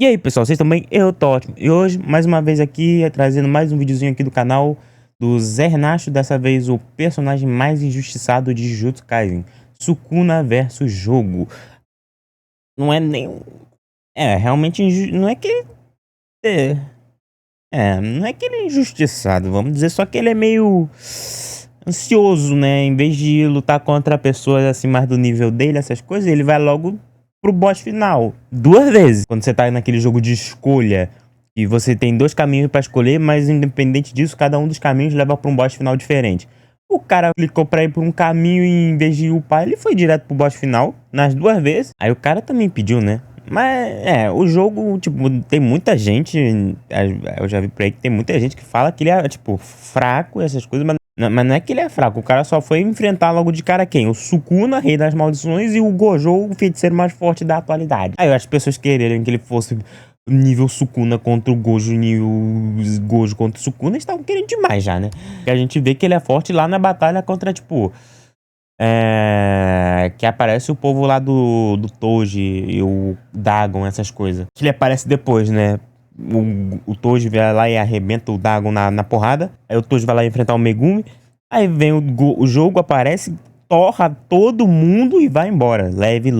E aí pessoal, vocês estão bem? Eu tô ótimo. E hoje, mais uma vez aqui, trazendo mais um videozinho aqui do canal do Zé Renato. Dessa vez o personagem mais injustiçado de Jujutsu Kaisen, Sukuna versus Jogo. Não é nem... realmente não é que... não é que ele é injustiçado, vamos dizer, só que ele é meio ansioso, né? Em vez de lutar contra pessoas assim mais do nível dele, essas coisas, ele vai logo pro boss final, 2 vezes. Quando você tá naquele jogo de escolha, e você tem 2 caminhos pra escolher, mas independente disso, cada um dos caminhos leva pra um boss final diferente. O cara clicou pra ir por um caminho e em vez de upar, ele foi direto pro boss final, nas 2 vezes. Aí o cara também pediu, né? Mas, o jogo, tipo, tem muita gente, eu já vi por aí que tem muita gente que fala que ele é, tipo, fraco, essas coisas, mas não é que ele é fraco, o cara só foi enfrentar logo de cara quem? O Sukuna, rei das maldições, e o Gojo, o feiticeiro mais forte da atualidade. Aí as pessoas quererem que ele fosse nível Sukuna contra o Gojo, nível Gojo contra o Sukuna, eles estavam querendo demais já, né? Porque a gente vê que ele é forte lá na batalha contra, tipo... que aparece o povo lá do Toji e o Dagon, essas coisas. Que ele aparece depois, né? O Toji vai lá e arrebenta o Dagon na porrada. Aí o Toji vai lá enfrentar o Megumi. Aí vem o jogo, aparece, torra todo mundo e vai embora. Leve.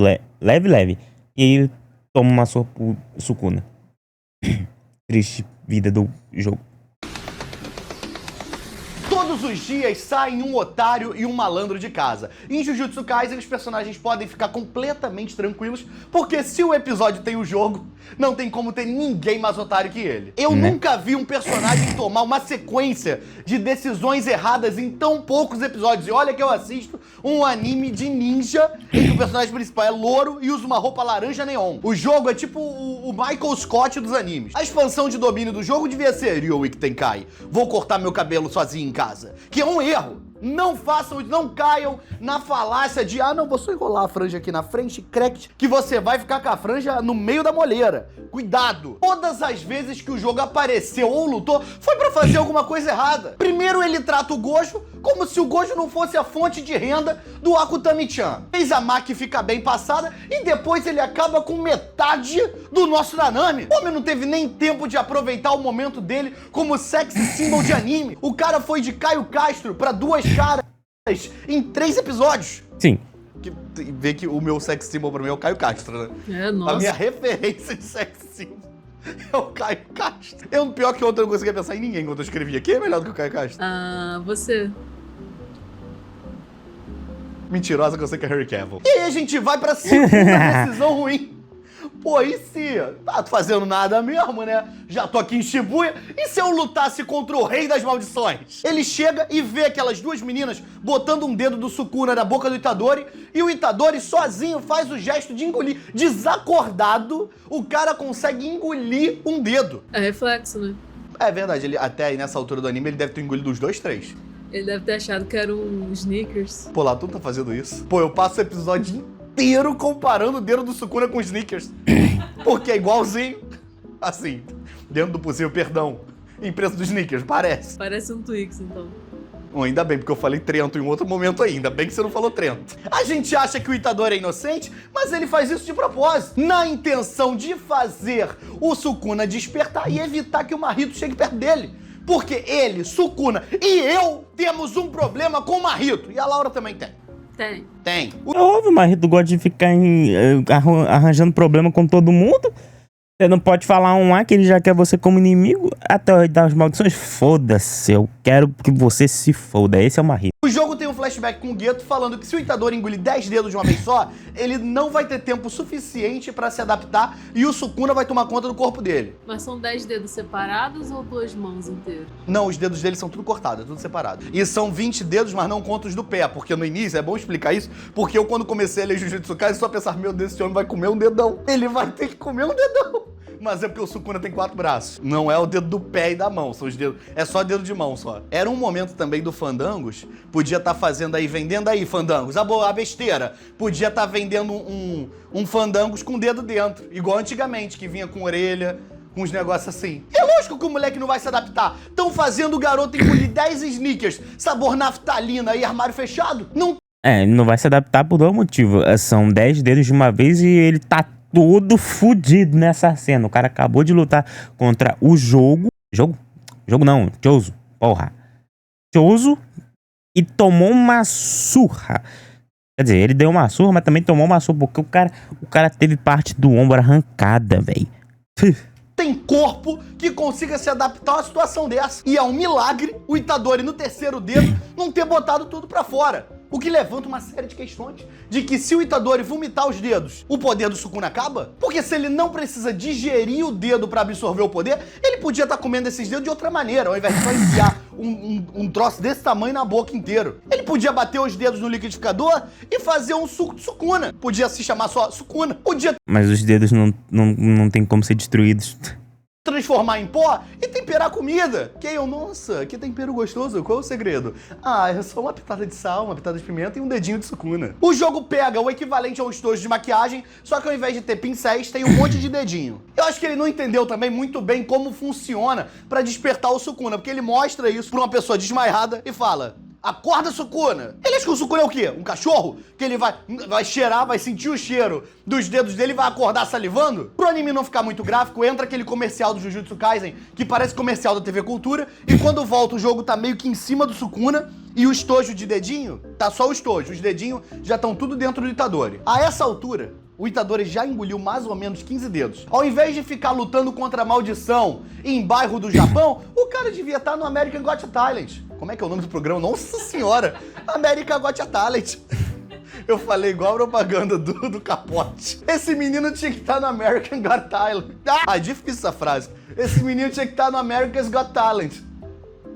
E aí ele toma uma surra pro Sukuna. Triste vida do jogo. Todos os dias saem um otário e um malandro de casa. Em Jujutsu Kaisen, os personagens podem ficar completamente tranquilos, porque se o episódio tem o jogo, não tem como ter ninguém mais otário que ele. Eu nunca vi um personagem tomar uma sequência de decisões erradas em tão poucos episódios. E olha que eu assisto um anime de ninja, em que o personagem principal é louro e usa uma roupa laranja neon. O jogo é tipo o Michael Scott dos animes. A expansão de domínio do jogo devia ser Ryoiki Tenkai, vou cortar meu cabelo sozinho em casa, que é um erro. Não façam, não caiam na falácia de não, vou só enrolar a franja aqui na frente, crack, que você vai ficar com a franja no meio da moleira. Cuidado! Todas as vezes que o jogo apareceu ou lutou, foi pra fazer alguma coisa errada. Primeiro ele trata o Gojo como se o Gojo não fosse a fonte de renda do Akutami-chan. Fez a Maki ficar bem passada e depois ele acaba com metade do nosso Nanami. O homem não teve nem tempo de aproveitar o momento dele como sexy symbol de anime. O cara foi de Caio Castro pra 2 caras em 3 episódios. Sim. Vê que o meu sex symbol pra mim é o Caio Castro, né? Nossa. A minha referência de sex symbol é o Caio Castro. Pior que ontem eu não conseguia pensar em ninguém quando eu escrevia. Quem é melhor do que o Caio Castro? Você. Mentirosa que eu sei que é Harry Cavill. E aí a gente vai pra segunda decisão ruim. Pô, e se... Tá fazendo nada mesmo, né? Já tô aqui em Shibuya. E se eu lutasse contra o rei das maldições? Ele chega e vê aquelas 2 meninas botando um dedo do Sukuna na boca do Itadori, e o Itadori sozinho faz o gesto de engolir. Desacordado, o cara consegue engolir um dedo. É reflexo, né? É verdade, ele, até aí nessa altura do anime ele deve ter engolido os 2, 3. Ele deve ter achado que era um Snickers. Pô, lá tu tá fazendo isso? Pô, eu passo o episódio inteiro comparando o dedo do Sukuna com Snickers. Porque é igualzinho. Assim, dentro do possível, perdão. Em preço do Snickers, parece. Parece um Twix, então. Bom, ainda bem, porque eu falei Trento em um outro momento ainda. Bem que você não falou Trento. A gente acha que o Itadori é inocente, mas ele faz isso de propósito. Na intenção de fazer o Sukuna despertar e evitar que o Mahito chegue perto dele. Porque ele, Sukuna e eu temos um problema com o Mahito. E a Laura também tem. Tem. É óbvio, o marido gosta de ficar arranjando problema com todo mundo. Você não pode falar que ele já quer você como inimigo. Até o rei das maldições, foda-se, eu quero que você se foda. Esse é o Mahito. O jogo tem um flashback com o Geto falando que se o Itadori engolir 10 dedos de uma vez só, ele não vai ter tempo suficiente pra se adaptar e o Sukuna vai tomar conta do corpo dele. Mas são 10 dedos separados ou 2 mãos inteiras? Não, os dedos dele são tudo cortados, é tudo separado. E são 20 dedos, mas não conta os do pé, porque no início, é bom explicar isso, porque eu quando comecei a ler Jujutsu Kaisen só pensava, meu Deus, esse homem vai comer um dedão. Ele vai ter que comer um dedão. Mas é porque o Sukuna tem 4 braços. Não é o dedo do pé e da mão, são os dedos. É só dedo de mão só. Era um momento também do Fandangos, podia estar fazendo aí, vendendo aí, Fandangos, a besteira. Podia estar vendendo um Fandangos com o dedo dentro. Igual antigamente, que vinha com orelha, com uns negócios assim. É lógico que o moleque não vai se adaptar. Estão fazendo o garoto engolir 10 sneakers, sabor naftalina e armário fechado? Não. Ele não vai se adaptar por 2 motivos. São 10 dedos de uma vez e ele tá todo fudido nessa cena. O cara acabou de lutar contra o Jogo não, Chozo, porra. Chozo e tomou uma surra. Quer dizer, ele deu uma surra, mas também tomou uma surra, porque o cara teve parte do ombro arrancada, velho. Tem corpo que consiga se adaptar a uma situação dessa. E é um milagre o Itadori no terceiro dedo não ter botado tudo pra fora. O que levanta uma série de questões de que se o Itadori vomitar os dedos, o poder do Sukuna acaba? Porque se ele não precisa digerir o dedo pra absorver o poder, ele podia estar comendo esses dedos de outra maneira, ao invés de só enfiar um troço desse tamanho na boca inteiro. Ele podia bater os dedos no liquidificador e fazer um suco de Sukuna. Podia se chamar só Sukuna. Podia Mas os dedos não tem como ser destruídos. transformar em pó e temperar a comida. Que eu, nossa, que tempero gostoso, qual é o segredo? Ah, é só uma pitada de sal, uma pitada de pimenta e um dedinho de Sukuna. O jogo pega o equivalente a um estojo de maquiagem, só que ao invés de ter pincéis, tem um monte de dedinho. Eu acho que ele não entendeu também muito bem como funciona pra despertar o Sukuna, porque ele mostra isso pra uma pessoa desmaiada e fala: acorda, Sukuna! Ele acha que o Sukuna é o quê? Um cachorro? Que ele vai cheirar, vai sentir o cheiro dos dedos dele e vai acordar salivando? Pro anime não ficar muito gráfico, entra aquele comercial do Jujutsu Kaisen, que parece comercial da TV Cultura, e quando volta o jogo tá meio que em cima do Sukuna, e o estojo de dedinho, tá só o estojo, os dedinhos já estão tudo dentro do Itadori. A essa altura, o Itadori já engoliu mais ou menos 15 dedos. Ao invés de ficar lutando contra a maldição em bairro do Japão, o cara devia estar no American Got Talent. Como é que é o nome do programa? Nossa senhora! American Got Talent. Eu falei igual a propaganda do Capote. Esse menino tinha que estar no American Got Talent. Ah, difícil essa frase. Esse menino tinha que estar no America's Got Talent.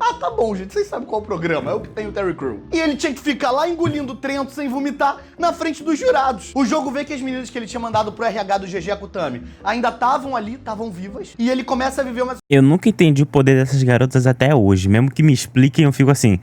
Ah, tá bom, gente. Vocês sabem qual é o programa. É o que tem o Terry Crew. E ele tinha que ficar lá engolindo Trento sem vomitar na frente dos jurados. O jogo vê que as meninas que ele tinha mandado pro RH do GG Akutami ainda estavam ali, estavam vivas. E ele começa a viver uma... Eu nunca entendi o poder dessas garotas até hoje. Mesmo que me expliquem, eu fico assim...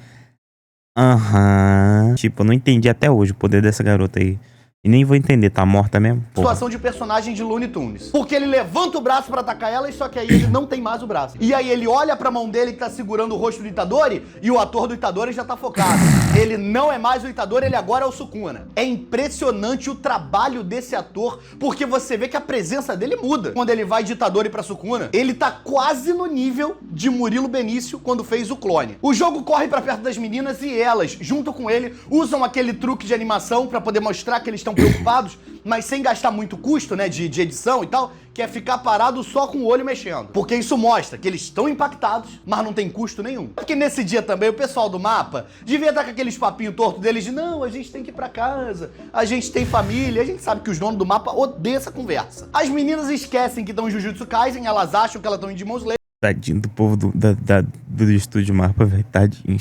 Tipo, eu não entendi até hoje o poder dessa garota aí. E nem vou entender, tá morta mesmo? Porra. Situação de personagem de Looney Tunes. Porque ele levanta o braço pra atacar ela, só que aí ele não tem mais o braço. E aí ele olha pra mão dele que tá segurando o rosto do Itadori e o ator do Itadori já tá focado. Ele não é mais o Itadori, ele agora é o Sukuna. É impressionante o trabalho desse ator, porque você vê que a presença dele muda. Quando ele vai de Itadori pra Sukuna, ele tá quase no nível de Murilo Benício quando fez o clone. O jogo corre pra perto das meninas e elas, junto com ele, usam aquele truque de animação pra poder mostrar que eles estão preocupados, mas sem gastar muito custo, né, de edição e tal, que é ficar parado só com o olho mexendo. Porque isso mostra que eles estão impactados, mas não tem custo nenhum. Porque nesse dia também o pessoal do mapa devia estar com aqueles papinhos tortos deles de não, a gente tem que ir pra casa, a gente tem família, a gente sabe que os donos do mapa odeiam essa conversa. As meninas esquecem que estão em Jujutsu Kaisen, elas acham que elas estão em Demon Slayer. Tadinho do povo do estúdio mapa, velho. Tadinho.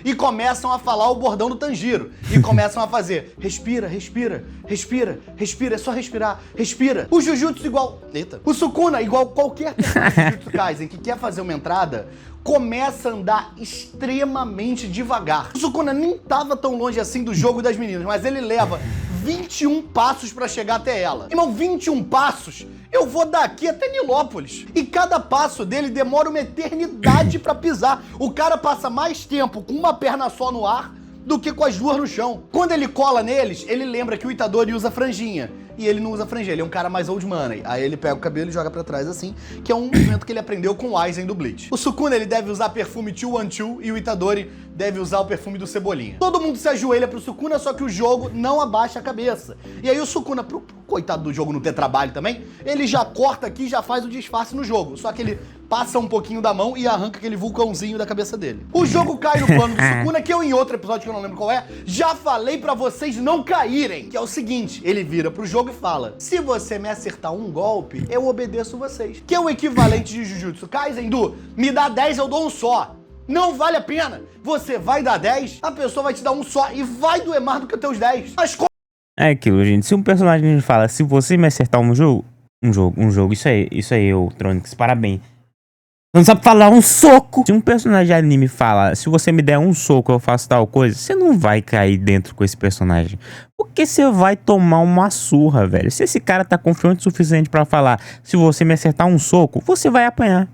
E começam a falar o bordão do Tanjiro. E começam a fazer, respira, respira, respira, respira, é só respirar, respira. O Jujutsu igual... Eita. O Sukuna, igual qualquer pessoa do Jujutsu Kaisen que quer fazer uma entrada, começa a andar extremamente devagar. O Sukuna nem tava tão longe assim do jogo das meninas, mas ele leva 21 passos pra chegar até ela. Irmão, 21 passos? Eu vou daqui até Nilópolis. E cada passo dele demora uma eternidade pra pisar. O cara passa mais tempo com uma perna só no ar do que com as duas no chão. Quando ele cola neles, ele lembra que o Itadori usa franjinha. E ele não usa franjinha, ele é um cara mais old money. Aí ele pega o cabelo e joga pra trás assim, que é um movimento que ele aprendeu com o Aizen do Bleach. O Sukuna, ele deve usar perfume 212 e o Itadori deve usar o perfume do Cebolinha. Todo mundo se ajoelha pro Sukuna, só que o jogo não abaixa a cabeça. E aí o Sukuna, pro coitado do jogo não ter trabalho também, ele já corta aqui e já faz o disfarce no jogo. Só que ele passa um pouquinho da mão e arranca aquele vulcãozinho da cabeça dele. O jogo cai no plano do Sukuna, que eu em outro episódio que eu não lembro qual é, já falei pra vocês não caírem. Que é o seguinte, ele vira pro jogo e fala: se você me acertar um golpe, eu obedeço vocês. Que é o equivalente de Jujutsu Kaisen do me dá 10, eu dou um só. Não vale a pena. Você vai dar 10, a pessoa vai te dar um só e vai doer mais do que teus 10. Mas É aquilo, gente. Se um personagem fala, se você me acertar um jogo, isso aí, ô Trunks, parabéns. Não sabe falar um soco. Se um personagem de anime fala, se você me der um soco, eu faço tal coisa, você não vai cair dentro com esse personagem. Porque você vai tomar uma surra, velho. Se esse cara tá confiante o suficiente pra falar, se você me acertar um soco, você vai apanhar.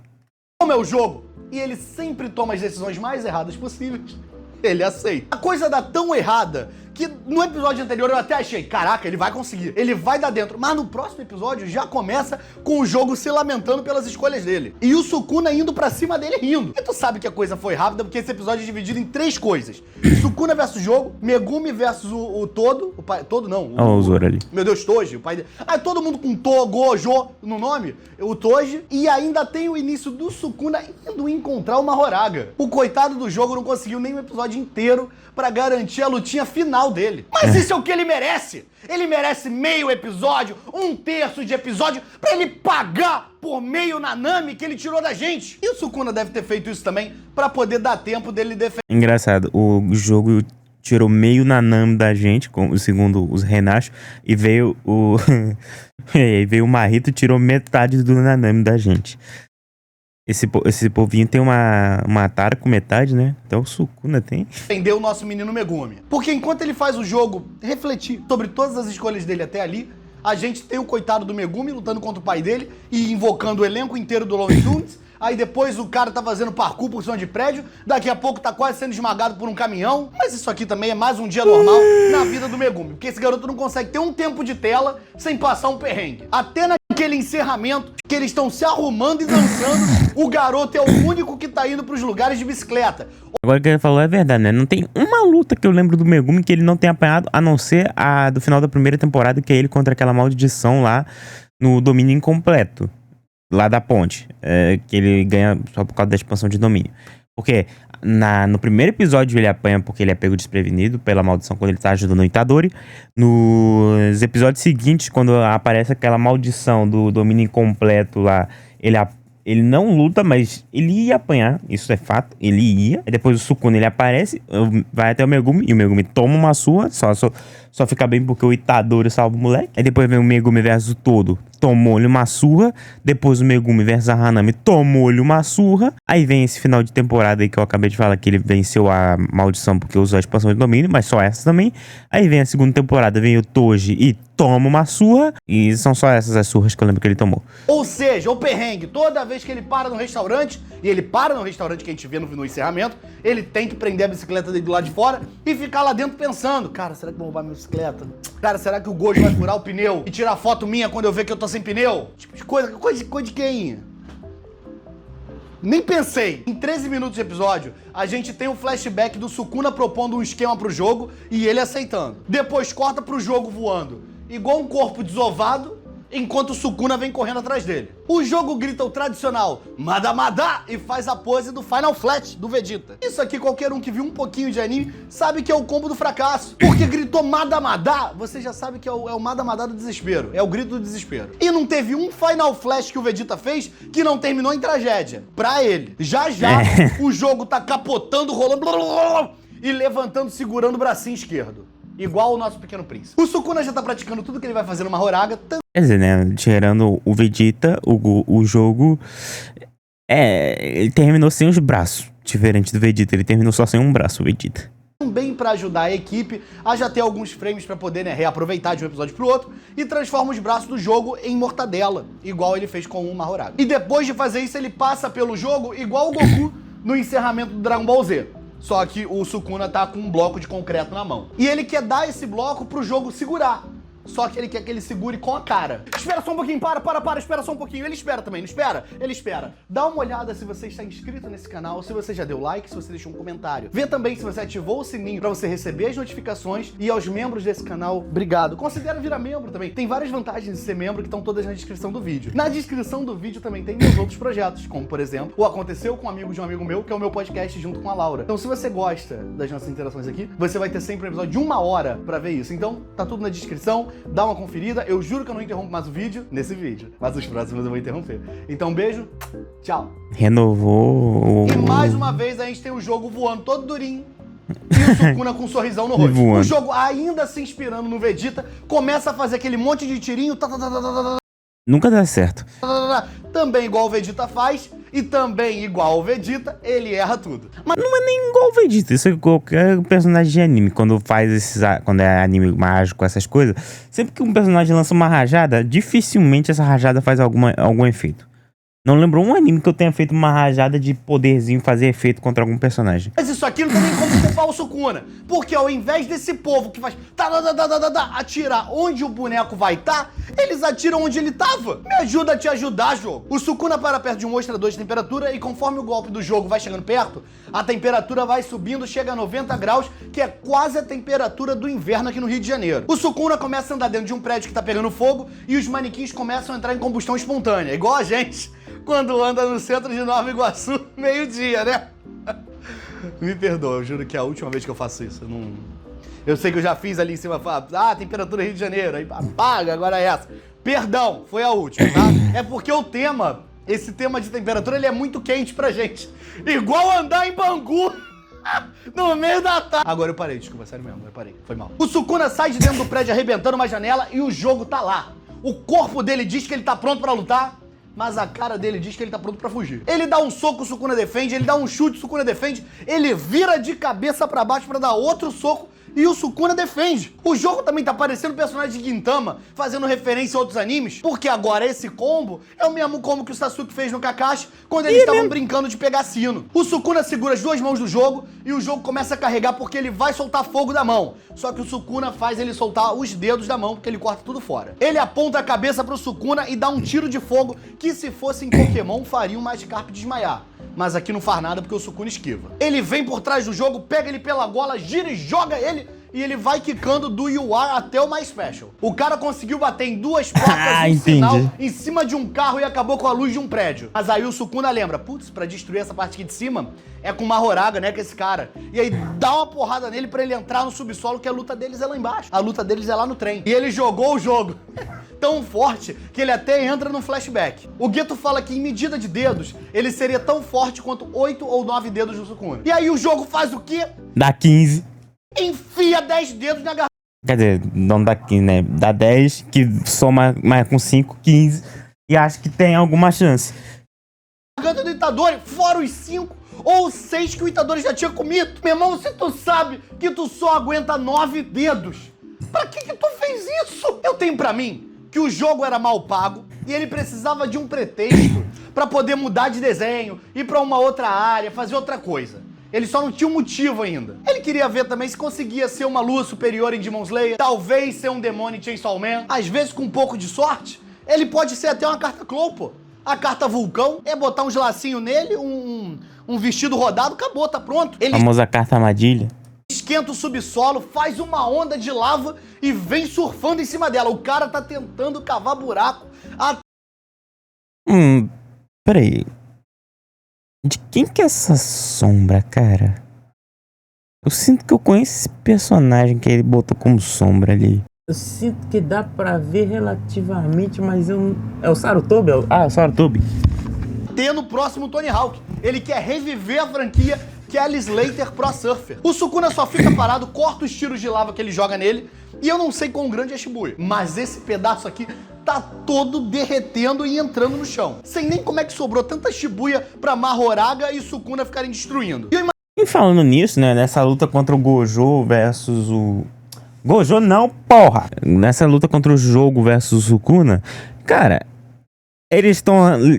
como é o jogo, e ele sempre toma as decisões mais erradas possíveis, ele aceita. A coisa dá tão errada que no episódio anterior eu até achei, caraca, ele vai conseguir, ele vai dar dentro. Mas no próximo episódio já começa com o jogo se lamentando pelas escolhas dele. E o Sukuna indo pra cima dele rindo. E tu sabe que a coisa foi rápida, porque esse episódio é dividido em 3 coisas. Sukuna versus jogo, Megumi versus o Todo. O pai, Todo não. Olha o Zoro ali. Meu Deus, Toji, o pai dele. Ah, todo mundo com Gojo no nome. O Toji. E ainda tem o início do Sukuna indo encontrar uma Horaga. O coitado do jogo não conseguiu nem um episódio inteiro pra garantir a lutinha final dele. Mas isso é o que ele merece. Ele merece meio episódio, 1/3 de episódio, pra ele pagar por meio Nanami que ele tirou da gente. E o Sukuna deve ter feito isso também pra poder dar tempo dele defender. Engraçado, o jogo tirou meio Nanami da gente, segundo os Renachos, e veio o... e veio o Mahito e tirou metade do Nanami da gente. Esse povinho tem uma tara com metade, né? Então o Sukuna tem. Defender o nosso menino Megumi. Porque enquanto ele faz o jogo refletir sobre todas as escolhas dele até ali, a gente tem o coitado do Megumi lutando contra o pai dele e invocando o elenco inteiro do Looney Tunes. Aí depois o cara tá fazendo parkour por cima de prédio, daqui a pouco tá quase sendo esmagado por um caminhão. Mas isso aqui também é mais um dia normal na vida do Megumi, porque esse garoto não consegue ter um tempo de tela sem passar um perrengue. Até naquele encerramento que eles estão se arrumando e dançando, o garoto é o único que tá indo pros lugares de bicicleta. Agora que ele falou é verdade, né? Não tem uma luta que eu lembro do Megumi que ele não tenha apanhado, a não ser a do final da primeira temporada, que é ele contra aquela maldição lá no domínio incompleto. Lá da ponte, que ele ganha só por causa da expansão de domínio. Porque no primeiro episódio ele apanha porque ele é pego desprevenido pela maldição quando ele tá ajudando o Itadori. Nos episódios seguintes, quando aparece aquela maldição do domínio incompleto lá, ele não luta, mas ele ia apanhar, isso é fato, ele ia. Aí depois o Sukuna ele aparece, vai até o Megumi, e o Megumi toma uma surra, só fica bem porque o Itadori salva o moleque. Aí depois vem o Megumi versus o Todo, tomou-lhe uma surra. Depois o Megumi versus a Hanami, tomou-lhe uma surra. Aí vem esse final de temporada aí que eu acabei de falar, que ele venceu a maldição porque usou a expansão de domínio, mas só essa também. Aí vem a segunda temporada, vem o Toji e toma uma surra. E são só essas as surras que eu lembro que ele tomou. Ou seja, o perrengue, toda vez que ele para no restaurante, e ele para no restaurante que a gente vê no encerramento, ele tem que prender a bicicleta dele do lado de fora e ficar lá dentro pensando, cara, será que vão roubar minha bicicleta? Cara, será que o Gojo vai furar o pneu e tirar foto minha quando eu ver que eu tô sem pneu? Tipo de coisa de quem? Nem pensei. Em 13 minutos de episódio, a gente tem um flashback do Sukuna propondo um esquema pro jogo e ele aceitando. Depois corta pro jogo voando, igual um corpo desovado, enquanto o Sukuna vem correndo atrás dele. O jogo grita o tradicional Madamada e faz a pose do Final Flash do Vegeta. Isso aqui qualquer um que viu um pouquinho de anime sabe que é o combo do fracasso. Porque gritou Madamada, você já sabe que é o Madamada do desespero. É o grito do desespero. E não teve um Final Flash que o Vegeta fez que não terminou em tragédia. Pra ele. Já o jogo tá capotando, rolando e levantando, segurando o bracinho esquerdo. Igual o nosso Pequeno Príncipe. O Sukuna já tá praticando tudo que ele vai fazer numa Horaga. Quer dizer, né? Tirando o Vegeta, o jogo... ele terminou sem os braços. Diferente do Vegeta, ele terminou só sem um braço, o Vegeta. Também pra ajudar a equipe a já ter alguns frames pra poder, né, reaproveitar de um episódio pro outro e transforma os braços do jogo em mortadela, igual ele fez com o Mahoraga. E depois de fazer isso, ele passa pelo jogo igual o Goku no encerramento do Dragon Ball Z. Só que o Sukuna tá com um bloco de concreto na mão. E ele quer dar esse bloco pro jogo segurar. Só que ele quer que ele segure com a cara. Espera só um pouquinho, espera só um pouquinho. Ele espera também, não espera? Ele espera. Dá uma olhada se você está inscrito nesse canal, se você já deu like, se você deixou um comentário. Vê também se você ativou o sininho pra você receber as notificações. E aos membros desse canal, obrigado. Considera virar membro também. Tem várias vantagens de ser membro que estão todas na descrição do vídeo. Na descrição do vídeo também tem meus outros projetos, como por exemplo, o Aconteceu com um Amigo de um Amigo Meu, que é o meu podcast junto com a Laura. Então se você gosta das nossas interações aqui, você vai ter sempre um episódio de 1 hora pra ver isso. Então tá tudo na descrição. Dá uma conferida, eu juro que eu não interrompo mais o vídeo nesse vídeo, mas os próximos eu vou interromper. Então, beijo, tchau. Renovou. E mais uma vez a gente tem o jogo voando todo durinho e o Sukuna com um sorrisão no rosto. Voando. O jogo ainda se inspirando no Vegeta, começa a fazer aquele monte de tirinho, Nunca dá certo. também igual o Vegeta faz, e também igual o Vegeta, ele erra tudo. Mas Não é nem igual o Vegeta. Isso é qualquer personagem de anime. Quando faz quando é anime mágico, essas coisas. Sempre que um personagem lança uma rajada, dificilmente essa rajada faz algum efeito. Não lembrou um anime que eu tenha feito uma rajada de poderzinho fazer efeito contra algum personagem. Mas isso aqui não tem nem como culpar o Sukuna. Porque ao invés desse povo que faz atirar onde o boneco vai estar, eles atiram onde ele tava. Me ajuda a te ajudar, jogo. O Sukuna para perto de um mostrador de temperatura e conforme o golpe do jogo vai chegando perto, a temperatura vai subindo, chega a 90 graus, que é quase a temperatura do inverno aqui no Rio de Janeiro. O Sukuna começa a andar dentro de um prédio que tá pegando fogo e os manequins começam a entrar em combustão espontânea, igual a gente quando anda no centro de Nova Iguaçu, meio-dia, né? Me perdoa, eu juro que é a última vez que eu faço isso. Eu sei que eu já fiz ali em cima, temperatura Rio de Janeiro, aí apaga, agora é essa. Perdão, foi a última, tá? É porque o tema, esse tema de temperatura, ele é muito quente pra gente. Igual andar em Bangu no meio da tarde. Agora eu parei, desculpa, sério mesmo, eu parei, foi mal. O Sukuna sai de dentro do prédio arrebentando uma janela e o jogo tá lá. O corpo dele diz que ele tá pronto pra lutar, mas a cara dele diz que ele tá pronto pra fugir. Ele dá um soco, o Sukuna defende, ele dá um chute, o Sukuna defende, ele vira de cabeça pra baixo pra dar outro soco e o Sukuna defende. O jogo também tá parecendo o personagem de Gintama, fazendo referência a outros animes, porque agora esse combo é o mesmo combo que o Sasuke fez no Kakashi quando eles estavam brincando de pegar sino. O Sukuna segura as duas mãos do jogo e o jogo começa a carregar porque ele vai soltar fogo da mão. Só que o Sukuna faz ele soltar os dedos da mão porque ele corta tudo fora. Ele aponta a cabeça pro Sukuna e dá um tiro de fogo que se fosse em Pokémon faria o Magikarp desmaiar. Mas aqui não faz nada porque o Sukuna esquiva. Ele vem por trás do jogo, pega ele pela gola, gira e joga ele e ele vai quicando do You Are até o My Special. O cara conseguiu bater em duas placas de sinal em cima de um carro e acabou com a luz de um prédio. Mas aí o Sukuna lembra, putz, pra destruir essa parte aqui de cima é com o Mahoraga, né, que é esse cara. E aí dá uma porrada nele pra ele entrar no subsolo, que a luta deles é lá embaixo. A luta deles é lá no trem. E ele jogou o jogo tão forte que ele até entra num flashback. O Geto fala que em medida de dedos, ele seria tão forte quanto 8 ou 9 dedos do Sukuna. E aí o jogo faz o quê? Dá 15. Enfia 10 dedos na garganta. Quer dizer, não dá 15, né? Dá 10, que soma mais com 5, 15. E acho que tem alguma chance. Garganta do Itadori, fora os 5 ou 6 que o Itadori já tinha comido. Meu irmão, se tu sabe que tu só aguenta 9 dedos, pra que tu fez isso? Eu tenho pra mim que o jogo era mal pago e ele precisava de um pretexto pra poder mudar de desenho, ir pra uma outra área, fazer outra coisa. Ele só não tinha um motivo ainda. Ele queria ver também se conseguia ser uma lua superior em Demon Slayer, talvez ser um demônio em Chainsaw Man. Às vezes, com um pouco de sorte, ele pode ser até uma carta Clow, pô. A carta Vulcão é botar uns lacinhos nele, um vestido rodado, acabou, tá pronto. Ele A famosa carta armadilha. esquenta o subsolo, faz uma onda de lava e vem surfando em cima dela. O cara tá tentando cavar buraco. Peraí. De quem que é essa sombra, cara? Eu sinto que eu conheço esse personagem que ele botou como sombra ali. Eu sinto que dá pra ver relativamente, mas eu... É o Sarutobi? É o Sarutobi. Ter no próximo Tony Hawk. Ele quer reviver a franquia Kelly Slater Pro Surfer. O Sukuna só fica parado, corta os tiros de lava que ele joga nele, e eu não sei quão grande é Shibuya, mas esse pedaço aqui tá todo derretendo e entrando no chão. Sei nem como é que sobrou tanta Shibuya pra Mahoraga e Sukuna ficarem destruindo. E falando nisso, né, nessa luta contra o Gojo versus o... Gojo não, porra! Nessa luta contra o jogo versus o Sukuna, cara... Eles estão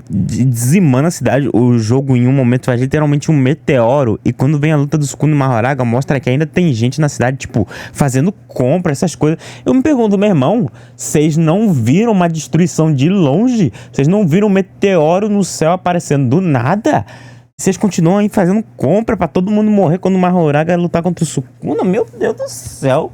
dizimando a cidade. O jogo em um momento faz literalmente um meteoro. E quando vem a luta do Sukuna e Mahoraga, mostra que ainda tem gente na cidade, tipo, fazendo compra, essas coisas. Eu me pergunto, meu irmão, vocês não viram uma destruição de longe? Vocês não viram um meteoro no céu aparecendo do nada? Vocês continuam aí fazendo compra pra todo mundo morrer quando o Mahoraga lutar contra o Sukuna? Meu Deus do céu.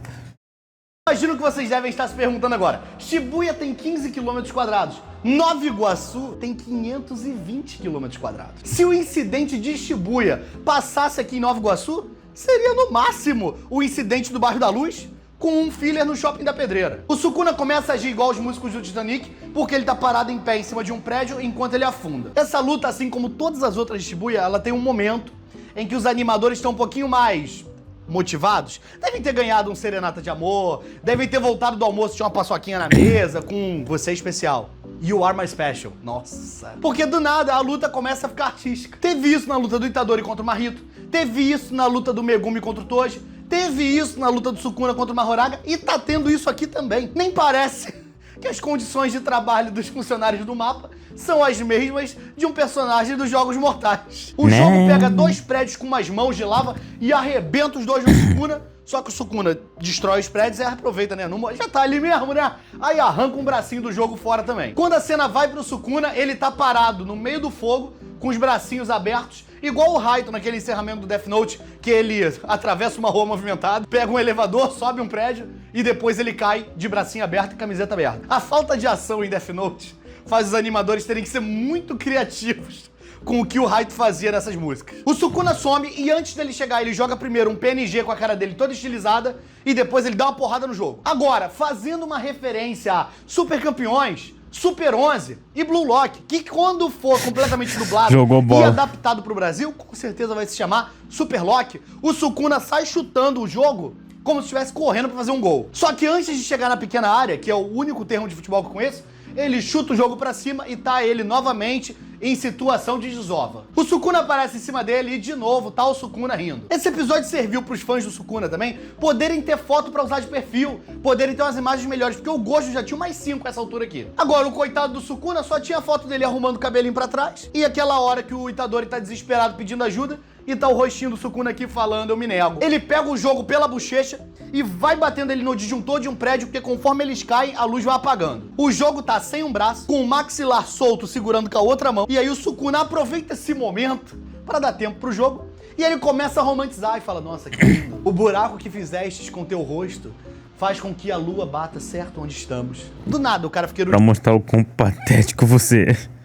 Imagino que vocês devem estar se perguntando agora. Shibuya tem 15 km quadrados. Nova Iguaçu tem 520 km quadrados. Se o incidente de Shibuya passasse aqui em Nova Iguaçu, seria no máximo o incidente do Bairro da Luz com um filler no Shopping da Pedreira. O Sukuna começa a agir igual os músicos do Titanic porque ele tá parado em pé em cima de um prédio enquanto ele afunda. Essa luta, assim como todas as outras de Shibuya, ela tem um momento em que os animadores estão um pouquinho mais motivados, devem ter ganhado um serenata de amor, devem ter voltado do almoço, tinha uma paçoquinha na mesa, com você especial. You Are My Special. Nossa. Porque do nada a luta começa a ficar artística. Teve isso na luta do Itadori contra o Mahito, teve isso na luta do Megumi contra o Toji, teve isso na luta do Sukuna contra o Mahoraga e tá tendo isso aqui também. Nem parece que as condições de trabalho dos funcionários do mapa são as mesmas de um personagem dos Jogos Mortais. O Né? jogo pega 2 prédios com umas mãos de lava e arrebenta os 2 no Sukuna. Só que o Sukuna destrói os prédios e aproveita, né? Já tá ali mesmo, né? Aí arranca um bracinho do jogo fora também. Quando a cena vai pro Sukuna, ele tá parado no meio do fogo, com os bracinhos abertos, igual o Raito naquele encerramento do Death Note, que ele atravessa uma rua movimentada, pega um elevador, sobe um prédio e depois ele cai de bracinho aberto e camiseta aberta. A falta de ação em Death Note faz os animadores terem que ser muito criativos com o que o Raito fazia nessas músicas. O Sukuna some e antes dele chegar, ele joga primeiro um PNG com a cara dele toda estilizada e depois ele dá uma porrada no jogo. Agora, fazendo uma referência a Super Campeões, Super 11 e Blue Lock, que quando for completamente dublado Jogou bola. e adaptado pro Brasil, com certeza vai se chamar Super Lock, o Sukuna sai chutando o jogo como se estivesse correndo pra fazer um gol. Só que antes de chegar na pequena área, que é o único termo de futebol que eu conheço, ele chuta o jogo pra cima e tá ele novamente em situação de desova. O Sukuna aparece em cima dele e de novo tá o Sukuna rindo. Esse episódio serviu pros fãs do Sukuna também poderem ter foto pra usar de perfil, poderem ter umas imagens melhores, porque o Gojo já tinha mais 5 essa altura aqui. Agora, o coitado do Sukuna só tinha foto dele arrumando o cabelinho pra trás e aquela hora que o Itadori tá desesperado pedindo ajuda e tá o rostinho do Sukuna aqui falando, eu me nego. Ele pega o jogo pela bochecha e vai batendo ele no disjuntor de um prédio, porque conforme eles caem, a luz vai apagando. O jogo tá sem um braço, com o maxilar solto segurando com a outra mão, e aí o Sukuna aproveita esse momento pra dar tempo pro jogo, e ele começa a romantizar e fala, nossa, que lindo. O buraco que fizestes com teu rosto faz com que a lua bata certo onde estamos. Do nada, o cara fica Pra mostrar o quão patético você é.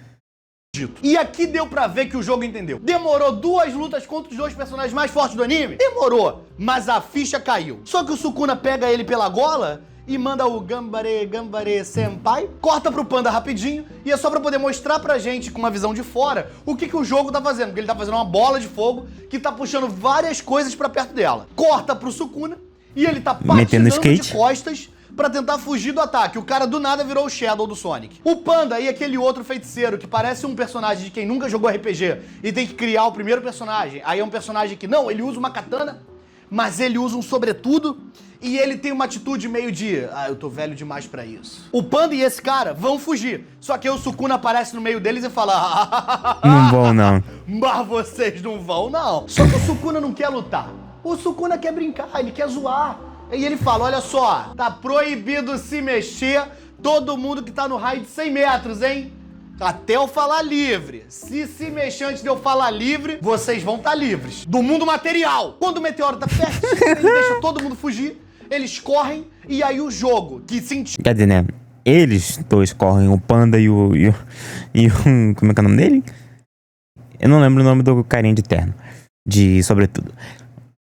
E aqui deu pra ver que o jogo entendeu. Demorou 2 lutas contra os 2 personagens mais fortes do anime? Demorou, mas a ficha caiu. Só que o Sukuna pega ele pela gola e manda o Gambare, Gambare Senpai, corta pro Panda rapidinho, e é só pra poder mostrar pra gente, com uma visão de fora, o que o jogo tá fazendo. Porque ele tá fazendo uma bola de fogo que tá puxando várias coisas pra perto dela. Corta pro Sukuna e ele tá Metendo patinando skate. de costas pra tentar fugir do ataque. O cara do nada virou o Shadow do Sonic. O Panda e aquele outro feiticeiro que parece um personagem de quem nunca jogou RPG e tem que criar o primeiro personagem. Aí é um personagem que, não, ele usa uma katana, mas ele usa um sobretudo e ele tem uma atitude meio de, eu tô velho demais pra isso. O Panda e esse cara vão fugir. Só que aí o Sukuna aparece no meio deles e fala, Não vão, não. mas vocês não vão, não. Só que o Sukuna não quer lutar. O Sukuna quer brincar, ele quer zoar. E ele fala, olha só, tá proibido se mexer todo mundo que tá no raio de 100 metros, hein? Até eu falar livre. Se mexer antes de eu falar livre, vocês vão estar livres. Do mundo material. Quando o meteoro tá perto, ele deixa todo mundo fugir, eles correm, e aí o jogo, que sentiu... Quer dizer, né? Eles dois correm, o Panda e o como é que é o nome dele? Eu não lembro o nome do carinha de terno. De sobretudo.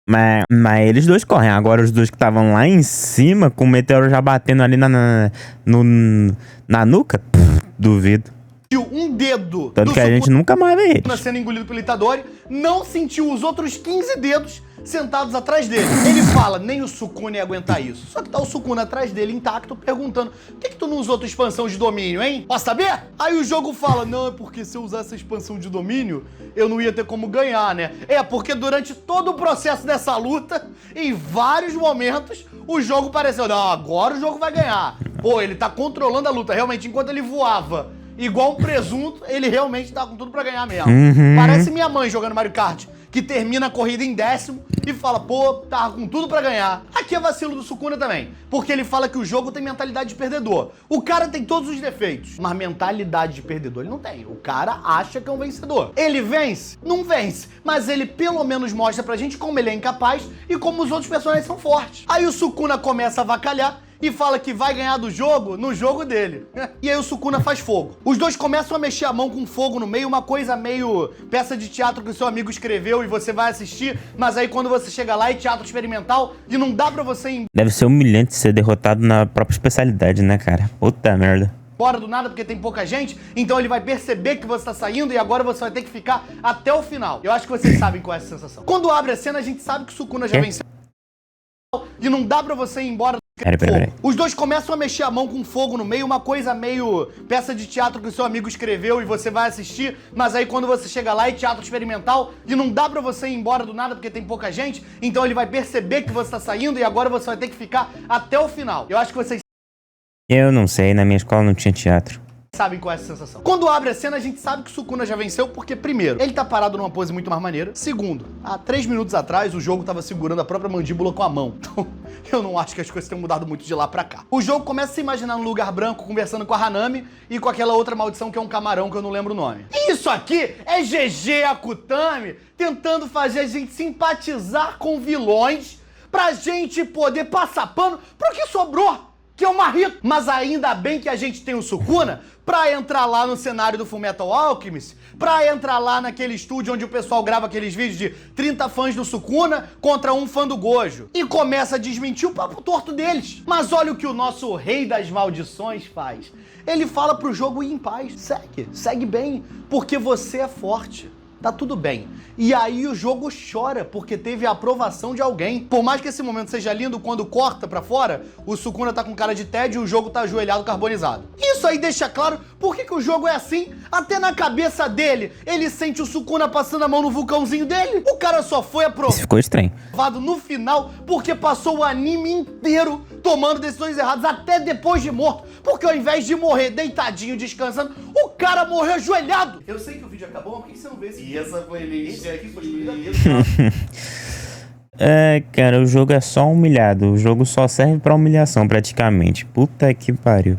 Mas eles dois correm. Agora os dois que estavam lá em cima, com o meteoro já batendo ali na nuca, duvido. um dedo Tanto que a gente nunca mais vê eles. sendo engolido pelo Itadori, não sentiu os outros 15 dedos sentados atrás dele. Ele fala, nem o Sukuna ia aguentar isso. Só que tá o Sukuna atrás dele, intacto, perguntando, por que tu não usou tua expansão de domínio, hein? Posso saber? Aí o jogo fala, não, é porque se eu usasse a expansão de domínio, eu não ia ter como ganhar, né? É, porque durante todo o processo dessa luta, em vários momentos, o jogo pareceu, não, agora o jogo vai ganhar. Pô, ele tá controlando a luta. Realmente, enquanto ele voava igual um presunto, ele realmente tá com tudo pra ganhar mesmo. Parece minha mãe jogando Mario Kart, que termina a corrida em 10º e fala, pô, tá com tudo pra ganhar. Aqui é vacilo do Sukuna também, porque ele fala que o jogo tem mentalidade de perdedor. O cara tem todos os defeitos, mas mentalidade de perdedor ele não tem. O cara acha que é um vencedor. Ele vence? Não vence, mas ele pelo menos mostra pra gente como ele é incapaz e como os outros personagens são fortes. Aí o Sukuna começa a avacalhar e fala que vai ganhar do jogo no jogo dele. E aí o Sukuna faz fogo. Os dois começam a mexer a mão com fogo no meio, uma coisa meio peça de teatro que o seu amigo escreveu e você vai assistir, mas aí quando você chega lá é teatro experimental e não dá pra você ir Deve ser humilhante ser derrotado na própria especialidade, né, cara? Puta merda. embora do nada porque tem pouca gente, então ele vai perceber que você tá saindo e agora você vai ter que ficar até o final. Eu acho que vocês sabem qual é essa sensação. Quando abre a cena, a gente sabe que o Sukuna já venceu e não dá pra você ir embora. Peraí. Os dois começam a mexer a mão com fogo no meio, uma coisa meio peça de teatro que o seu amigo escreveu e você vai assistir, mas aí quando você chega lá é teatro experimental e não dá pra você ir embora do nada porque tem pouca gente, então ele vai perceber que você tá saindo e agora você vai ter que ficar até o final. Eu acho que vocês Eu não sei, na minha escola não tinha teatro. sabem qual é essa sensação. Quando abre a cena, a gente sabe que o Sukuna já venceu porque, primeiro, ele tá parado numa pose muito mais maneira. Segundo, há 3 minutos atrás, o jogo tava segurando a própria mandíbula com a mão. Então, eu não acho que as coisas tenham mudado muito de lá pra cá. O jogo começa a se imaginar num lugar branco, conversando com a Hanami e com aquela outra maldição que é um camarão que eu não lembro o nome. E isso aqui é GG Akutami tentando fazer a gente simpatizar com vilões pra gente poder passar pano pro que sobrou, que é o Mahito. Mas ainda bem que a gente tem o Sukuna pra entrar lá no cenário do Fullmetal Alchemist, pra entrar lá naquele estúdio onde o pessoal grava aqueles vídeos de 30 fãs do Sukuna contra um fã do Gojo. E começa a desmentir o papo torto deles. Mas olha o que o nosso rei das maldições faz. Ele fala pro jogo ir em paz. Segue bem, porque você é forte. Tá tudo bem. E aí o jogo chora, porque teve a aprovação de alguém. Por mais que esse momento seja lindo, quando corta pra fora, o Sukuna tá com cara de tédio e o jogo tá ajoelhado carbonizado. Isso aí deixa claro por que o jogo é assim. Até na cabeça dele, ele sente o Sukuna passando a mão no vulcãozinho dele. O cara só foi aprovado. Isso ficou estranho. No final, porque passou o anime inteiro tomando decisões erradas, até depois de morto. Porque ao invés de morrer deitadinho, descansando, o cara morreu ajoelhado. Eu sei que o vídeo acabou, mas por que você não vê esse? E essa playlist esse aqui foi É, cara, o jogo é só humilhado. O jogo só serve pra humilhação, praticamente. Puta que pariu.